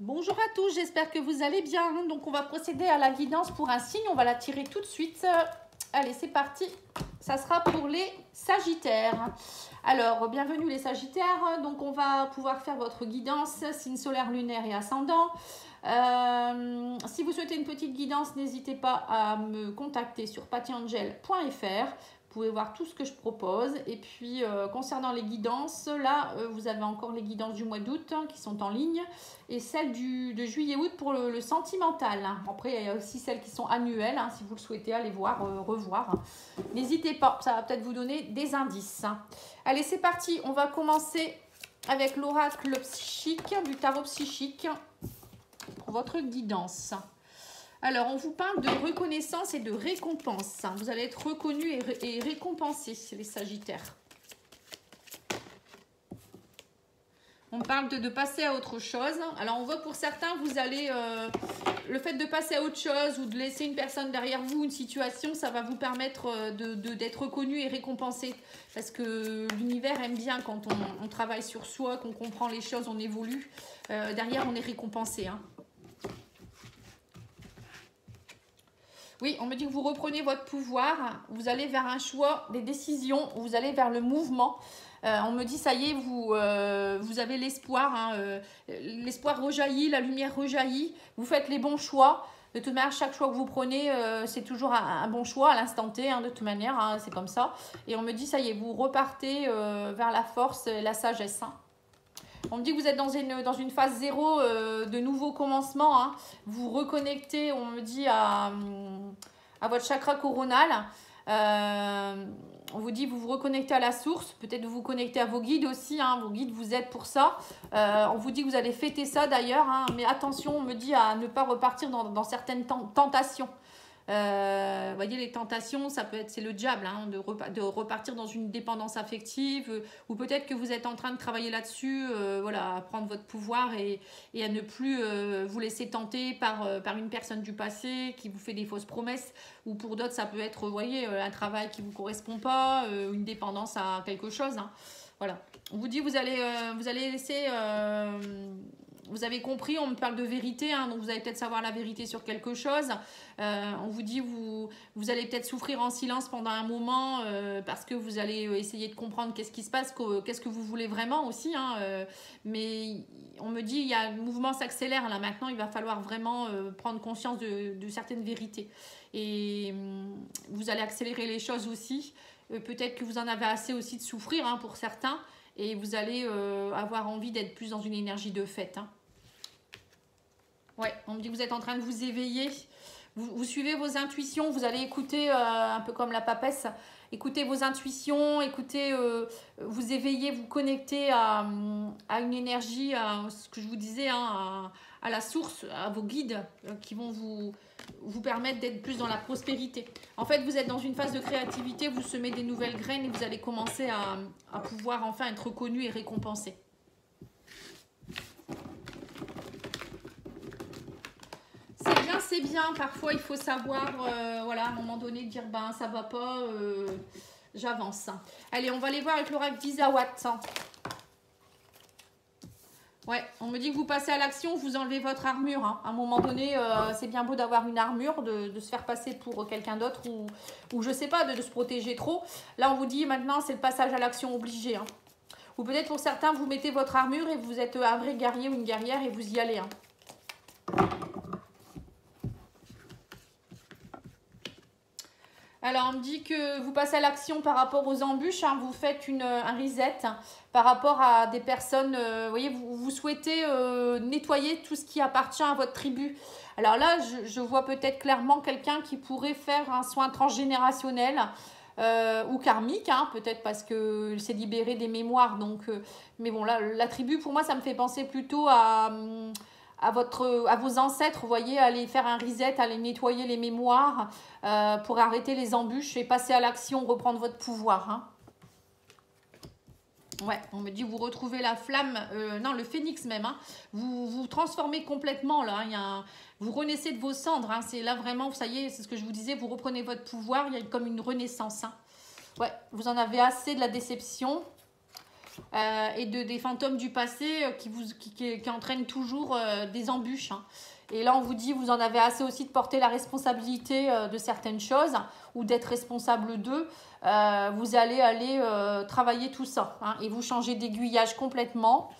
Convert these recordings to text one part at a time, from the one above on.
Bonjour à tous, j'espère que vous allez bien. Donc on va procéder à la guidance pour un signe, on va la tirer tout de suite. Allez, c'est parti. Ça sera pour les Sagittaires. Alors, bienvenue les Sagittaires. Donc on va pouvoir faire votre guidance, signe solaire, lunaire et ascendant. Si vous souhaitez une petite guidance, n'hésitez pas à me contacter sur pattyangel.fr. Vous pouvez voir tout ce que je propose. Et puis, concernant les guidances, là, vous avez encore les guidances du mois d'août qui sont en ligne. Et celles de juillet-août pour le sentimental. Après, il y a aussi celles qui sont annuelles. Si vous le souhaitez, allez voir, revoir. N'hésitez pas, ça va peut-être vous donner des indices. Allez, c'est parti. On va commencer avec l'oracle psychique, du tarot psychique, pour votre guidance. Alors, on vous parle de reconnaissance et de récompense. Vous allez être reconnus et récompensés, les Sagittaires. On parle de passer à autre chose. Alors, on voit pour certains, vous allez... le fait de passer à autre chose ou de laisser une personne derrière vous, une situation, ça va vous permettre d'être reconnu et récompensé. Parce que l'univers aime bien quand on travaille sur soi, qu'on comprend les choses, on évolue. Derrière, on est récompensé. Oui, on me dit que vous reprenez votre pouvoir, vous allez vers un choix, des décisions, vous allez vers le mouvement. On me dit, ça y est, vous avez l'espoir, l'espoir rejaillit, la lumière rejaillit, vous faites les bons choix. De toute manière, chaque choix que vous prenez, c'est toujours un bon choix à l'instant T, de toute manière, c'est comme ça. Et on me dit, ça y est, vous repartez vers la force et la sagesse. On me dit que vous êtes dans une phase zéro de nouveau commencement. Vous reconnectez, on me dit, à votre chakra coronal. On vous dit vous vous reconnectez à la source. Peut-être vous vous connectez à vos guides aussi. Vos guides vous aident pour ça. On vous dit que vous allez fêter ça d'ailleurs. Mais attention, on me dit à ne pas repartir dans certaines tentations. Vous voyez, les tentations, ça peut être, c'est le diable, de repartir dans une dépendance affective, ou peut-être que vous êtes en train de travailler là-dessus, voilà, à prendre votre pouvoir et à ne plus vous laisser tenter par une personne du passé qui vous fait des fausses promesses, ou pour d'autres, ça peut être, vous voyez, un travail qui ne vous correspond pas, une dépendance à quelque chose. Voilà. On vous dit, vous allez laisser... vous avez compris, on me parle de vérité, donc vous allez peut-être savoir la vérité sur quelque chose. On vous dit, vous allez peut-être souffrir en silence pendant un moment parce que vous allez essayer de comprendre qu'est-ce qui se passe, qu'est-ce que vous voulez vraiment aussi. Mais on me dit, le mouvement s'accélère là maintenant, il va falloir vraiment prendre conscience de certaines vérités. Et vous allez accélérer les choses aussi. Peut-être que vous en avez assez aussi de souffrir pour certains. Et vous allez avoir envie d'être plus dans une énergie de fête. Ouais, on me dit que vous êtes en train de vous éveiller. Vous suivez vos intuitions, vous allez écouter un peu comme la papesse. Écoutez vos intuitions, écoutez, vous éveillez, vous connectez à une énergie, à ce que je vous disais, à la source, à vos guides qui vont vous permettre d'être plus dans la prospérité. En fait, vous êtes dans une phase de créativité, vous semez des nouvelles graines et vous allez commencer à pouvoir enfin être reconnu et récompensé. C'est bien, parfois il faut savoir, voilà, à un moment donné, dire ben ça va pas, j'avance. Allez, on va aller voir avec l'oracle d'Isawat. Ouais, on me dit que vous passez à l'action, vous enlevez votre armure. À un moment donné, c'est bien beau d'avoir une armure, de se faire passer pour quelqu'un d'autre ou je sais pas, de se protéger trop. Là, on vous dit maintenant, c'est le passage à l'action obligé. Ou peut-être pour certains, vous mettez votre armure et vous êtes un vrai guerrier ou une guerrière et vous y allez. Alors, on me dit que vous passez à l'action par rapport aux embûches, vous faites un reset par rapport à des personnes, vous voyez, vous souhaitez nettoyer tout ce qui appartient à votre tribu. Alors là, je vois peut-être clairement quelqu'un qui pourrait faire un soin transgénérationnel ou karmique, peut-être parce que s'est libéré des mémoires. Donc, mais bon, là, la tribu, pour moi, ça me fait penser plutôt à vos ancêtres, vous voyez, aller faire un reset, aller nettoyer les mémoires pour arrêter les embûches et passer à l'action, reprendre votre pouvoir. Ouais, on me dit vous retrouvez la flamme, non, le phénix même. Vous vous transformez complètement là. Vous renaissez de vos cendres. C'est là vraiment, ça y est, c'est ce que je vous disais, vous reprenez votre pouvoir. Il y a comme une renaissance. Ouais, vous en avez assez de la déception. et des fantômes du passé qui entraînent toujours des embûches. Hein. Et là, on vous dit, vous en avez assez aussi de porter la responsabilité de certaines choses ou d'être responsable d'eux. Vous allez aller travailler tout ça hein, et vous changer d'aiguillage complètement.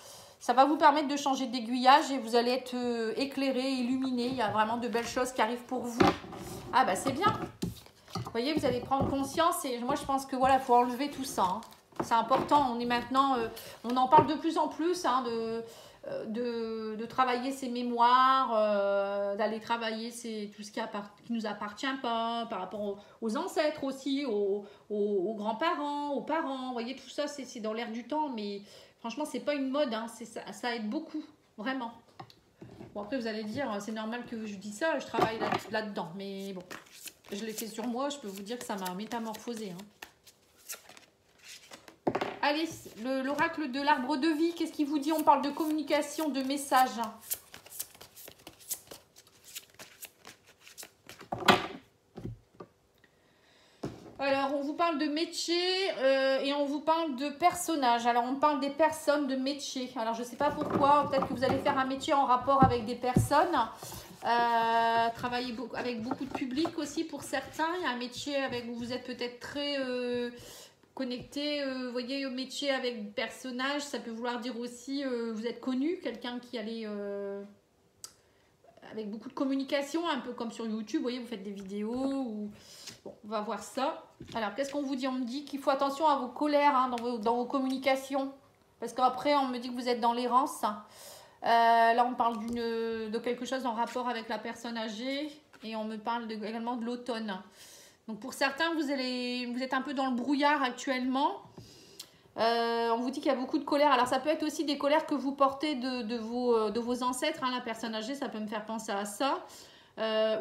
Ça va vous permettre de changer d'aiguillage et vous allez être éclairé, illuminé. Il y a vraiment de belles choses qui arrivent pour vous. Ah bah c'est bien. Vous voyez, vous allez prendre conscience et moi je pense que voilà, il faut enlever tout ça. Hein. C'est important. On est maintenant, on en parle de plus en plus hein, de travailler ses mémoires, d'aller travailler tout ce qui nous appartient pas, par rapport aux ancêtres aussi, aux grands-parents, aux parents. Vous voyez, tout ça, c'est dans l'air du temps, mais franchement, c'est pas une mode, hein, ça aide beaucoup, vraiment. Bon, après, vous allez dire, c'est normal que je dise ça, je travaille là-dedans, mais bon, je l'ai fait sur moi, je peux vous dire que ça m'a métamorphosé. Hein. Allez, l'oracle de l'arbre de vie, qu'est-ce qu'il vous dit? On parle de communication, de messages. Alors, on vous parle de métier et on vous parle de personnages. Alors, on parle des personnes, de métier. Alors, je ne sais pas pourquoi, peut-être que vous allez faire un métier en rapport avec des personnes. Travailler avec beaucoup de public aussi pour certains. Il y a un métier où vous êtes peut-être très... connecté, vous voyez, au métier avec personnage, ça peut vouloir dire aussi vous êtes connu, quelqu'un qui allait avec beaucoup de communication, un peu comme sur YouTube, vous voyez, vous faites des vidéos ou bon, on va voir ça. Alors, qu'est-ce qu'on vous dit? On me dit qu'il faut attention à vos colères hein, dans vos communications, parce qu'après on me dit que vous êtes dans l'errance. Là, on parle de quelque chose en rapport avec la personne âgée et on me parle également de l'automne. Donc pour certains, vous êtes un peu dans le brouillard actuellement. On vous dit qu'il y a beaucoup de colère. Alors ça peut être aussi des colères que vous portez de vos ancêtres. Hein, la personne âgée, ça peut me faire penser à ça.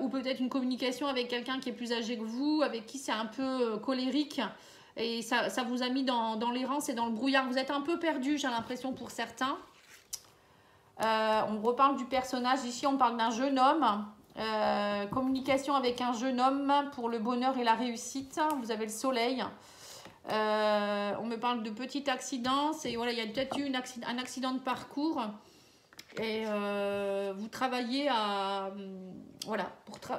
Ou peut-être une communication avec quelqu'un qui est plus âgé que vous, avec qui c'est un peu colérique. Et ça vous a mis dans l'errance et dans le brouillard. Vous êtes un peu perdu, j'ai l'impression, pour certains. On reparle du personnage. Ici, on parle d'un jeune homme. Communication avec un jeune homme pour le bonheur et la réussite. Vous avez le soleil. On me parle de petits accidents. Voilà, il y a peut-être eu un accident de parcours. Et vous travaillez voilà,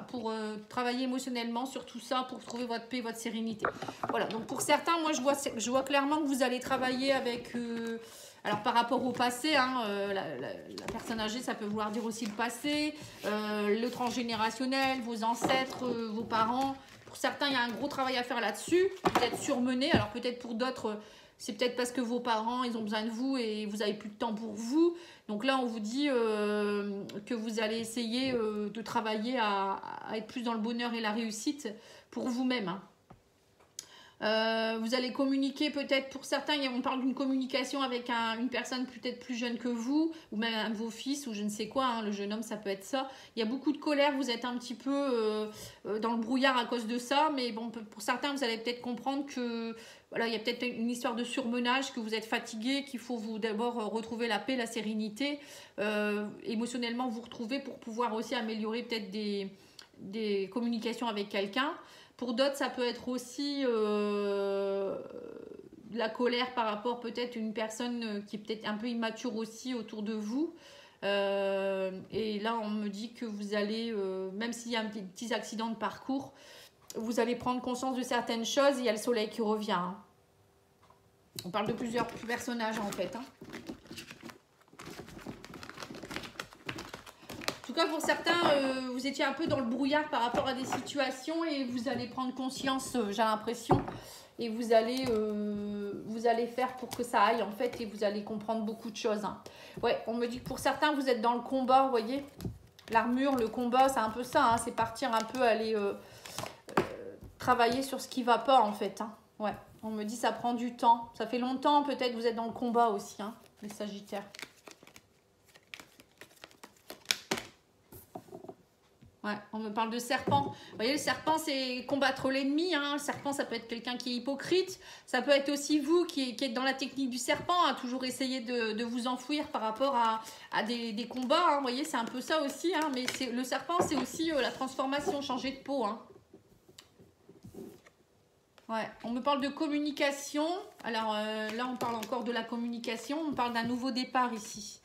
pour travailler émotionnellement sur tout ça, pour trouver votre paix, votre sérénité. Voilà, donc pour certains, moi je vois clairement que vous allez travailler avec... alors par rapport au passé, hein, la personne âgée, ça peut vouloir dire aussi le passé, le transgénérationnel, vos ancêtres, vos parents. Pour certains, il y a un gros travail à faire là-dessus. Vous êtes surmené. Alors peut-être pour d'autres, c'est peut-être parce que vos parents, ils ont besoin de vous et vous n'avez plus de temps pour vous. Donc là, on vous dit que vous allez essayer de travailler à être plus dans le bonheur et la réussite pour vous-même. Hein. Vous allez communiquer peut-être, pour certains, on parle d'une communication avec une personne peut-être plus jeune que vous, ou même un de vos fils, ou je ne sais quoi, hein, le jeune homme, ça peut être ça. Il y a beaucoup de colère, vous êtes un petit peu dans le brouillard à cause de ça, mais bon, pour certains, vous allez peut-être comprendre que voilà, il y a peut-être une histoire de surmenage, que vous êtes fatigué, qu'il faut vous d'abord retrouver la paix, la sérénité, émotionnellement vous retrouver pour pouvoir aussi améliorer peut-être des communications avec quelqu'un. Pour d'autres, ça peut être aussi la colère par rapport peut-être à une personne qui est peut-être un peu immature aussi autour de vous. Et là, on me dit que vous allez, même s'il y a un petit accident de parcours, vous allez prendre conscience de certaines choses. Il y a le soleil qui revient. Hein. On parle de plusieurs personnages en fait. Hein. En tout cas, pour certains, vous étiez un peu dans le brouillard par rapport à des situations et vous allez prendre conscience, j'ai l'impression, et vous allez faire pour que ça aille en fait et vous allez comprendre beaucoup de choses. Hein. Ouais, on me dit que pour certains, vous êtes dans le combat, vous voyez, l'armure, le combat, c'est un peu ça, hein, c'est partir un peu, aller travailler sur ce qui ne va pas en fait. Hein. Ouais, on me dit ça prend du temps, ça fait longtemps peut-être vous êtes dans le combat aussi, hein, les Sagittaires. Ouais, on me parle de serpent. Vous voyez, le serpent, c'est combattre l'ennemi. Hein. Le serpent, ça peut être quelqu'un qui est hypocrite. Ça peut être aussi vous qui êtes dans la technique du serpent, à toujours essayer de vous enfouir par rapport à des combats. Hein. Vous voyez, c'est un peu ça aussi. Hein. Mais le serpent, c'est aussi la transformation, changer de peau. Hein. Ouais, on me parle de communication. Alors là, on parle encore de la communication. On parle d'un nouveau départ ici.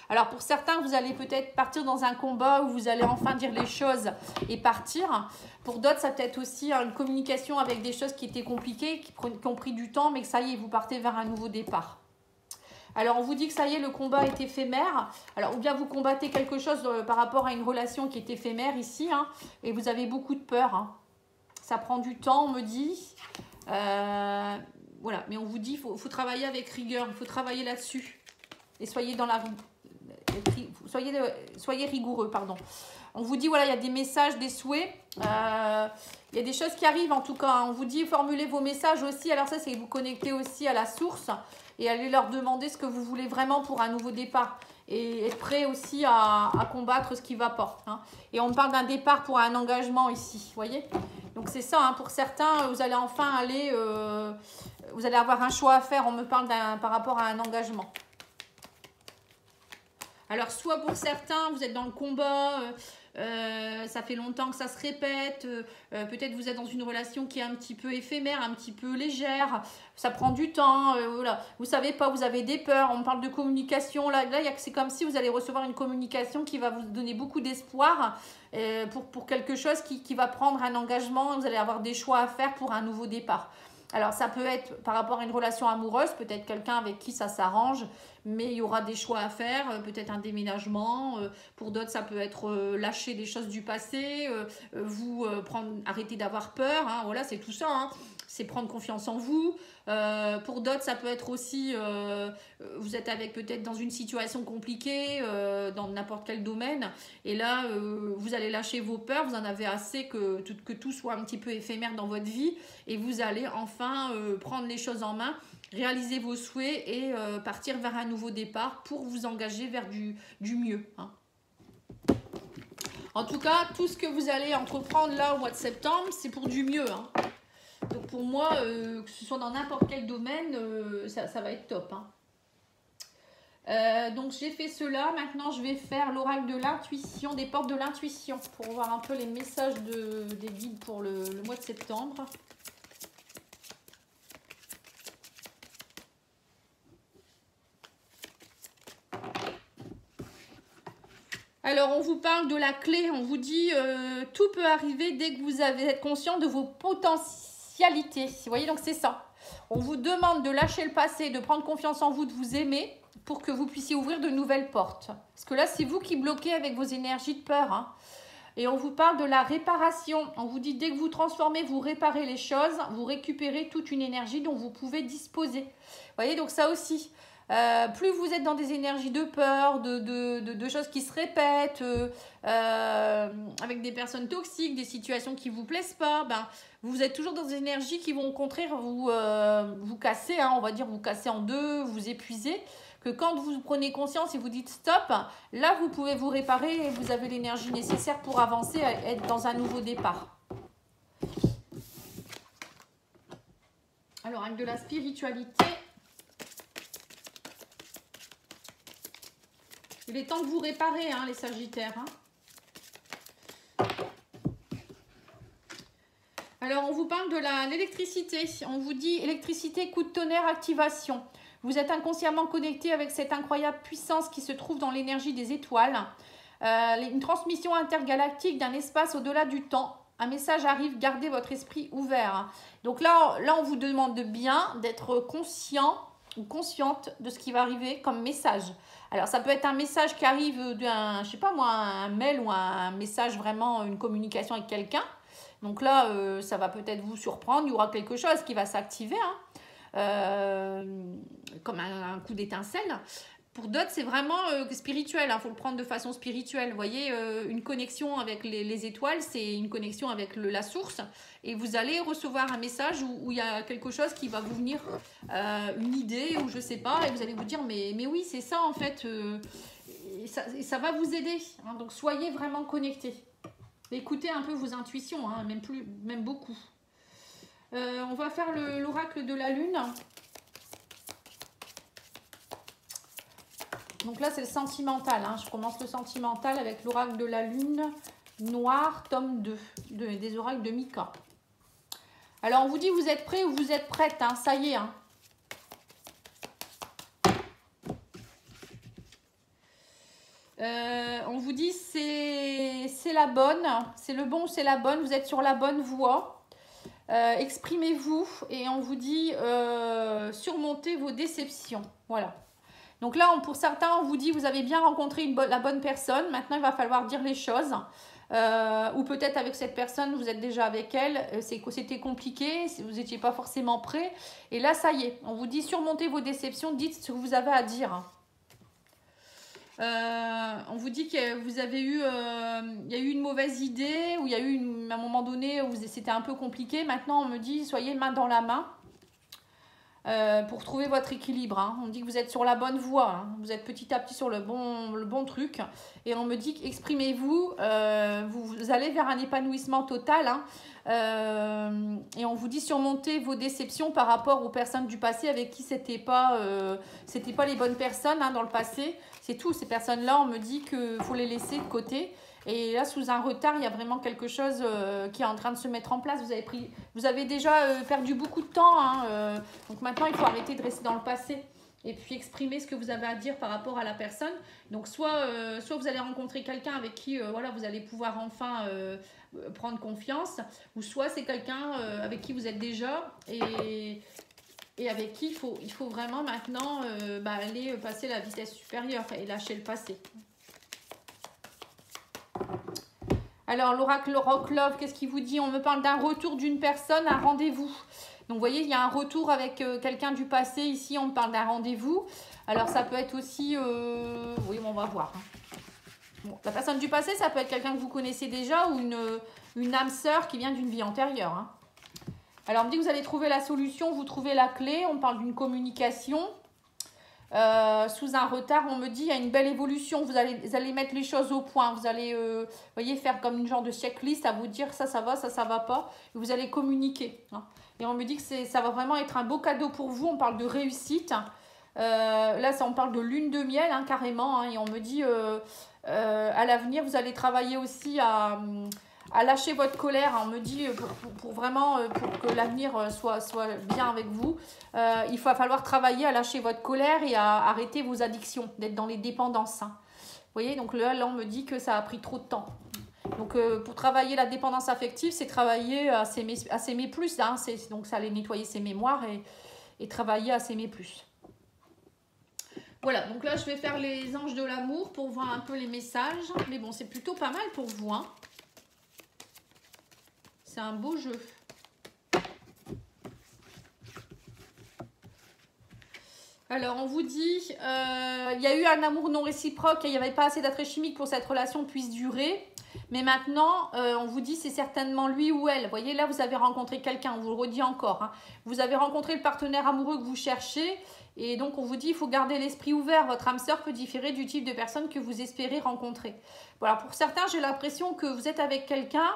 Alors pour certains, vous allez peut-être partir dans un combat où vous allez enfin dire les choses et partir. Pour d'autres, ça peut être aussi une communication avec des choses qui étaient compliquées, qui ont pris du temps, mais que ça y est, vous partez vers un nouveau départ. Alors on vous dit que ça y est, le combat est éphémère. Alors ou bien vous combattez quelque chose par rapport à une relation qui est éphémère ici, hein, et vous avez beaucoup de peur, hein. Ça prend du temps, on me dit. Voilà, mais on vous dit qu'il faut travailler avec rigueur, il faut travailler là-dessus. Et soyez dans la... Soyez rigoureux, pardon. On vous dit, voilà, il y a des messages, des souhaits. Il y a des choses qui arrivent, en tout cas. Hein. On vous dit, formulez vos messages aussi. Alors ça, c'est vous connecter aussi à la source et aller leur demander ce que vous voulez vraiment pour un nouveau départ. Et être prêt aussi à combattre ce qui ne va pas. Hein. Et on parle d'un départ pour un engagement ici, vous voyez. Donc c'est ça, hein, pour certains, vous allez enfin aller... vous allez avoir un choix à faire. On me parle par rapport à un engagement. Alors, soit pour certains, vous êtes dans le combat, ça fait longtemps que ça se répète, peut-être vous êtes dans une relation qui est un petit peu éphémère, un petit peu légère, ça prend du temps, voilà. Vous savez pas, vous avez des peurs, on parle de communication, là c'est comme si vous allez recevoir une communication qui va vous donner beaucoup d'espoir pour quelque chose qui va prendre un engagement, vous allez avoir des choix à faire pour un nouveau départ. Alors, ça peut être par rapport à une relation amoureuse, peut-être quelqu'un avec qui ça s'arrange, mais il y aura des choix à faire, peut-être un déménagement. Pour d'autres, ça peut être lâcher des choses du passé, arrêter d'avoir peur. Hein, voilà, c'est tout ça. Hein. C'est prendre confiance en vous. Pour d'autres, ça peut être aussi, vous êtes peut-être dans une situation compliquée, dans n'importe quel domaine. Et là, vous allez lâcher vos peurs. Vous en avez assez que tout soit un petit peu éphémère dans votre vie. Et vous allez enfin prendre les choses en main, réaliser vos souhaits et partir vers un nouveau départ pour vous engager vers du mieux. Hein. En tout cas, tout ce que vous allez entreprendre là au mois de septembre, c'est pour du mieux. Hein. Donc pour moi, que ce soit dans n'importe quel domaine, ça va être top. Hein. Donc j'ai fait cela. Maintenant, je vais faire l'oracle de l'intuition, des portes de l'intuition, pour voir un peu les messages des guides pour le mois de septembre. Alors, on vous parle de la clé, on vous dit tout peut arriver dès que vous êtes conscient de vos potentialités. Vous voyez, donc c'est ça. On vous demande de lâcher le passé, de prendre confiance en vous, de vous aimer pour que vous puissiez ouvrir de nouvelles portes. Parce que là, c'est vous qui bloquez avec vos énergies de peur. Hein. Et on vous parle de la réparation. On vous dit dès que vous transformez, vous réparez les choses, vous récupérez toute une énergie dont vous pouvez disposer. Vous voyez, donc ça aussi. Plus vous êtes dans des énergies de peur, de choses qui se répètent, avec des personnes toxiques, des situations qui ne vous plaisent pas, ben, vous êtes toujours dans des énergies qui vont au contraire vous casser, hein, on va dire vous casser en deux, vous épuiser. Que quand vous prenez conscience et vous dites stop, là vous pouvez vous réparer et vous avez l'énergie nécessaire pour avancer, être dans un nouveau départ. Alors avec de la spiritualité, il est temps de vous réparer, hein, les Sagittaires. Hein. Alors, on vous parle de l'électricité. On vous dit électricité, coup de tonnerre, activation. Vous êtes inconsciemment connecté avec cette incroyable puissance qui se trouve dans l'énergie des étoiles. Une transmission intergalactique d'un espace au-delà du temps. Un message arrive, gardez votre esprit ouvert. Donc là on vous demande de bien d'être conscient ou consciente de ce qui va arriver comme message. Alors, ça peut être un message qui arrive d'un, je sais pas moi, un mail ou un message vraiment, une communication avec quelqu'un. Donc là, ça va peut-être vous surprendre. Il y aura quelque chose qui va s'activer, hein, comme un coup d'étincelle. Pour d'autres, c'est vraiment spirituel. Il faut le prendre de façon spirituelle. Vous voyez, une connexion avec les étoiles, c'est une connexion avec la source. Et vous allez recevoir un message où il y a quelque chose qui va vous venir, une idée ou je sais pas. Et vous allez vous dire, mais oui, c'est ça en fait. Et ça va vous aider. Hein, donc, soyez vraiment connectés. Écoutez un peu vos intuitions, hein, même beaucoup. On va faire l'oracle de la lune. Donc là, c'est le sentimental. Hein. Je commence le sentimental avec l'oracle de la lune noire, tome 2, des oracles de Mika. Alors, on vous dit, vous êtes prêts ou vous êtes prête, hein, ça y est. Hein. On vous dit, c'est la bonne, c'est le bon, c'est la bonne, vous êtes sur la bonne voie. Exprimez-vous et on vous dit, surmontez vos déceptions. Voilà. Donc là, pour certains, on vous dit, vous avez bien rencontré la bonne personne. Maintenant, il va falloir dire les choses. Ou peut-être avec cette personne, vous êtes déjà avec elle, c'était compliqué, vous n'étiez pas forcément prêt. Et là, ça y est, on vous dit surmontez vos déceptions, dites ce que vous avez à dire. On vous dit que vous avez eu, il y a eu une mauvaise idée, ou il y a eu à un moment donné où c'était un peu compliqué. Maintenant, on me dit soyez main dans la main. Pour trouver votre équilibre. Hein. On dit que vous êtes sur la bonne voie. Hein. Vous êtes petit à petit sur le bon truc. Et on me dit exprimez-vous. Vous allez vers un épanouissement total. Hein. Et on vous dit surmonter vos déceptions par rapport aux personnes du passé avec qui c'était pas les bonnes personnes hein, dans le passé. C'est tout. Ces personnes-là, on me dit qu'il faut les laisser de côté. Et là, sous un retard, il y a vraiment quelque chose qui est en train de se mettre en place. Vous avez déjà perdu beaucoup de temps. Hein, donc maintenant, il faut arrêter de rester dans le passé. Et puis exprimer ce que vous avez à dire par rapport à la personne. Donc soit vous allez rencontrer quelqu'un avec qui voilà, vous allez pouvoir enfin prendre confiance. Ou soit c'est quelqu'un avec qui vous êtes déjà et avec qui il faut vraiment maintenant aller passer la vitesse supérieure et lâcher le passé. Alors, l'oracle Rock Love, qu'est-ce qu'il vous dit? On me parle d'un retour d'une personne, un rendez-vous. Donc, vous voyez, il y a un retour avec quelqu'un du passé. Ici, on me parle d'un rendez-vous. Alors, ça peut être aussi... Oui, on va voir. Bon, la personne du passé, ça peut être quelqu'un que vous connaissez déjà ou une âme sœur qui vient d'une vie antérieure. Hein. Alors, on me dit que vous allez trouver la solution, vous trouvez la clé. On parle d'une communication. Sous un retard, on me dit il y a une belle évolution, vous allez mettre les choses au point, vous allez voyez, faire comme une genre de checklist à vous dire ça va pas, et vous allez communiquer hein. Et on me dit que ça va vraiment être un beau cadeau pour vous, on parle de réussite là on parle de lune de miel hein, carrément hein, et on me dit à l'avenir vous allez travailler aussi à lâcher votre colère. On me dit pour vraiment pour que l'avenir soit bien avec vous, il va falloir travailler à lâcher votre colère et à arrêter vos addictions, d'être dans les dépendances. Hein. Vous voyez, donc là on me dit que ça a pris trop de temps. Donc pour travailler la dépendance affective, c'est travailler à s'aimer plus. Hein. Donc ça allait nettoyer ses mémoires et travailler à s'aimer plus. Voilà, donc là je vais faire les anges de l'amour pour voir un peu les messages. Mais bon, c'est plutôt pas mal pour vous. Hein. C'est un beau jeu. Alors, on vous dit, il y a eu un amour non réciproque et il n'y avait pas assez d'attrait chimique pour que cette relation puisse durer. Mais maintenant, on vous dit, c'est certainement lui ou elle. Vous voyez, là, vous avez rencontré quelqu'un, on vous le redit encore. Hein. Vous avez rencontré le partenaire amoureux que vous cherchez. Et donc, on vous dit, il faut garder l'esprit ouvert. Votre âme sœur peut différer du type de personne que vous espérez rencontrer. Voilà, pour certains, j'ai l'impression que vous êtes avec quelqu'un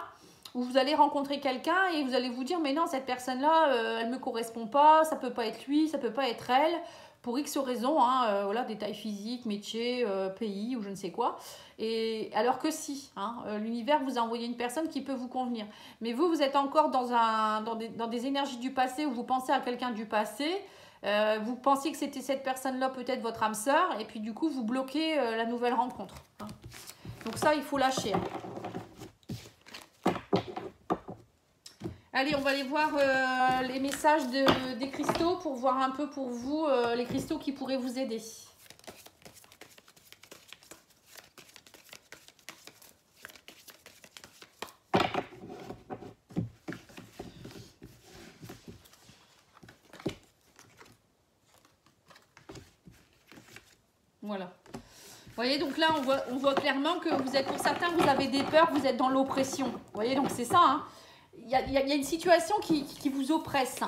où vous allez rencontrer quelqu'un et vous allez vous dire, mais non, cette personne-là, elle ne me correspond pas, ça ne peut pas être lui, ça ne peut pas être elle. Pour X raisons, hein, voilà, détails physiques, métier, pays ou je ne sais quoi. Et alors que si, hein, l'univers vous a envoyé une personne qui peut vous convenir. Mais vous êtes encore dans des énergies du passé où vous pensez à quelqu'un du passé. Vous pensiez que c'était cette personne-là, peut-être votre âme sœur. Et puis du coup, vous bloquez la nouvelle rencontre. Hein. Donc ça, il faut lâcher. Hein. Allez, on va aller voir les messages des cristaux pour voir un peu pour vous les cristaux qui pourraient vous aider. Voilà. Vous voyez, donc là, on voit clairement que vous êtes, pour certains, vous avez des peurs, vous êtes dans l'oppression. Vous voyez, donc c'est ça, hein. Il y a une situation qui vous oppresse.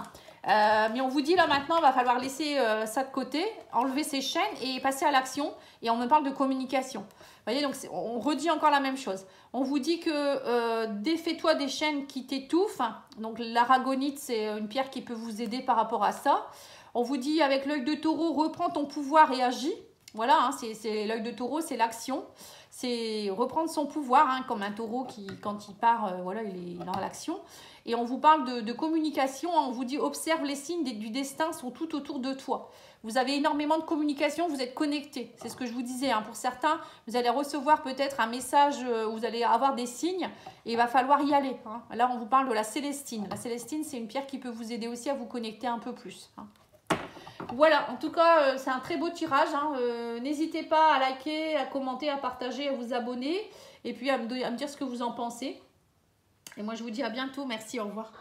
Mais on vous dit là maintenant, il va falloir laisser ça de côté, enlever ces chaînes et passer à l'action. Et on me parle de communication. Vous voyez, donc on redit encore la même chose. On vous dit que défais-toi des chaînes qui t'étouffent. Donc l'aragonite, c'est une pierre qui peut vous aider par rapport à ça. On vous dit avec l'œil de taureau, reprends ton pouvoir et agis. Voilà, hein, c'est l'œil de taureau, c'est l'action. C'est reprendre son pouvoir, hein, comme un taureau qui, quand il part, voilà, il est dans l'action. Et on vous parle de communication, hein, on vous dit observe les signes du destin sont tout autour de toi. Vous avez énormément de communication, vous êtes connectés. C'est ce que je vous disais. Hein. Pour certains, vous allez recevoir peut-être un message où vous allez avoir des signes et il va falloir y aller. Hein. Là, on vous parle de la Célestine. La Célestine, c'est une pierre qui peut vous aider aussi à vous connecter un peu plus. Hein. Voilà, en tout cas, c'est un très beau tirage. Hein. N'hésitez pas à liker, à commenter, à partager, à vous abonner et puis à me dire ce que vous en pensez. Et moi, je vous dis à bientôt. Merci, au revoir.